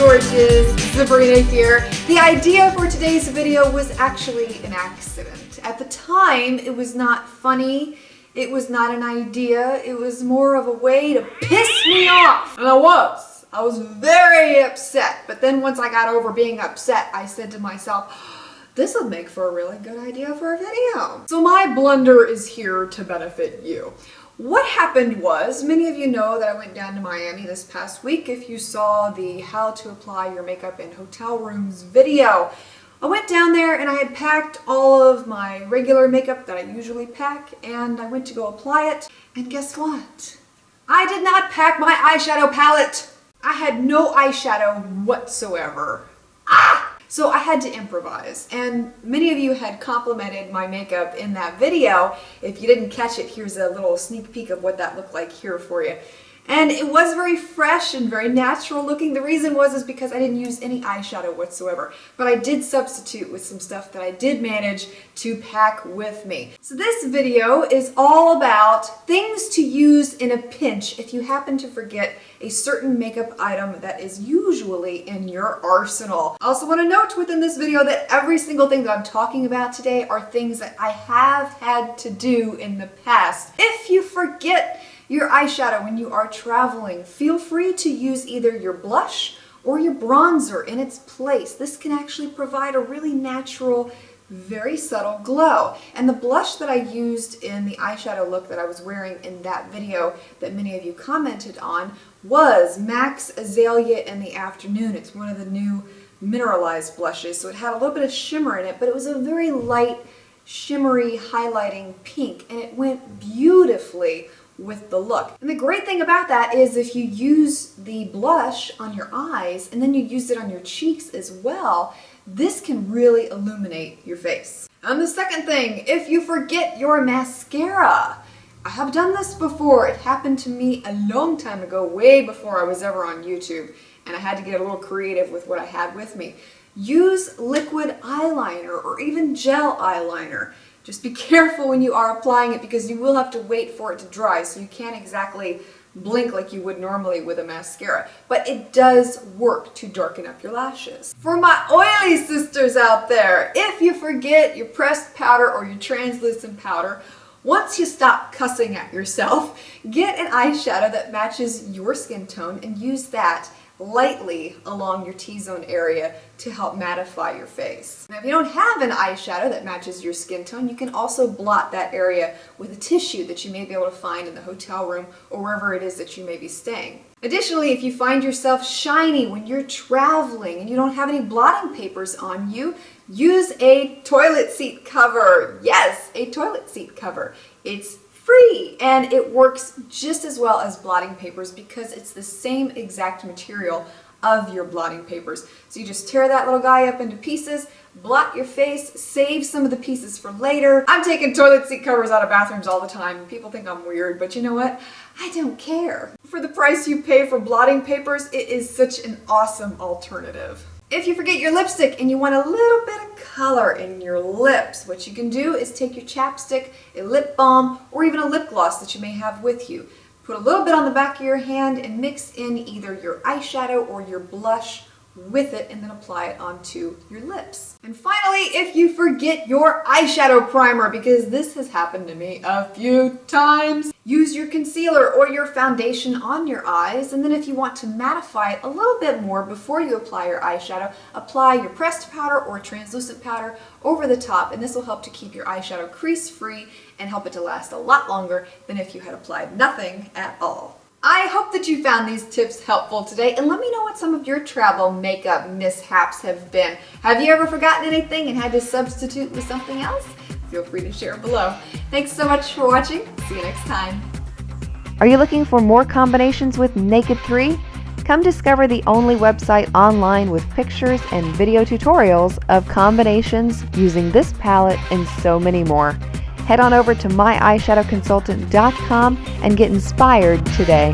gorgeous? Sabrina here. The idea for today's video was actually an accident. At the time, it was not funny. It was not an idea. It was more of a way to piss me off. And I was very upset. But then once I got over being upset, I said to myself, this would make for a really good idea for a video. So my blunder is here to benefit you. What happened was, many of you know that I went down to Miami this past week. If you saw the how to apply your makeup in hotel rooms video, I went down there and I had packed all of my regular makeup that I usually pack, and I went to go apply it. And guess what? I did not pack my eyeshadow palette. I had no eyeshadow whatsoever. So I had to improvise, and many of you had complimented my makeup in that video. If you didn't catch it, here's a little sneak peek of what that looked like here for you. And it was very fresh and very natural looking. The reason was because I didn't use any eyeshadow whatsoever, but I did substitute with some stuff that I did manage to pack with me. So this video is all about things to use in a pinch if you happen to forget a certain makeup item that is usually in your arsenal. I also want to note within this video that every single thing that I'm talking about today are things that I have had to do in the past. If you forget your eyeshadow when you are traveling, feel free to use either your blush or your bronzer in its place. This can actually provide a really natural, very subtle glow. And the blush that I used in the eyeshadow look that I was wearing in that video that many of you commented on was MAC's Azalea in the Afternoon. It's one of the new Mineralize blushes, so it had a little bit of shimmer in it, but it was a very light, shimmery, highlighting pink, and it went beautifully with the look. And the great thing about that is if you use the blush on your eyes and then you use it on your cheeks as well, this can really illuminate your face. And the second thing, if you forget your mascara, I have done this before. It happened to me a long time ago, way before I was ever on YouTube, and I had to get a little creative with what I had with me. Use liquid eyeliner or even gel eyeliner. Just be careful when you are applying it because you will have to wait for it to dry, so you can't exactly blink like you would normally with a mascara. But it does work to darken up your lashes. For my oily sisters out there, if you forget your pressed powder or your translucent powder, once you stop cussing at yourself, get an eyeshadow that matches your skin tone and use that lightly along your T-zone area to help mattify your face. Now, if you don't have an eyeshadow that matches your skin tone, you can also blot that area with a tissue that you may be able to find in the hotel room or wherever it is that you may be staying. Additionally, if you find yourself shiny when you're traveling and you don't have any blotting papers on you, use a toilet seat cover. Yes, a toilet seat cover. It's free, and it works just as well as blotting papers because it's the same exact material of your blotting papers. So you just tear that little guy up into pieces, blot your face, save some of the pieces for later. I'm taking toilet seat covers out of bathrooms all the time. People think I'm weird, but you know what? I don't care. For the price you pay for blotting papers, it is such an awesome alternative. If you forget your lipstick and you want a little bit of color in your lips, what you can do is take your chapstick, a lip balm, or even a lip gloss that you may have with you. Put a little bit on the back of your hand and mix in either your eyeshadow or your blush with it, and then apply it onto your lips. And finally, if you forget your eyeshadow primer, because this has happened to me a few times, use your concealer or your foundation on your eyes, and then if you want to mattify it a little bit more before you apply your eyeshadow, apply your pressed powder or translucent powder over the top, and this will help to keep your eyeshadow crease free and help it to last a lot longer than if you had applied nothing at all. I hope that you found these tips helpful today, and let me know what some of your travel makeup mishaps have been. Have you ever forgotten anything and had to substitute with something else? Feel free to share below. Thanks so much for watching. See you next time. Are you looking for more combinations with Naked 3? Come discover the only website online with pictures and video tutorials of combinations using this palette and so many more. Head on over to myeyeshadowconsultant.com and get inspired today.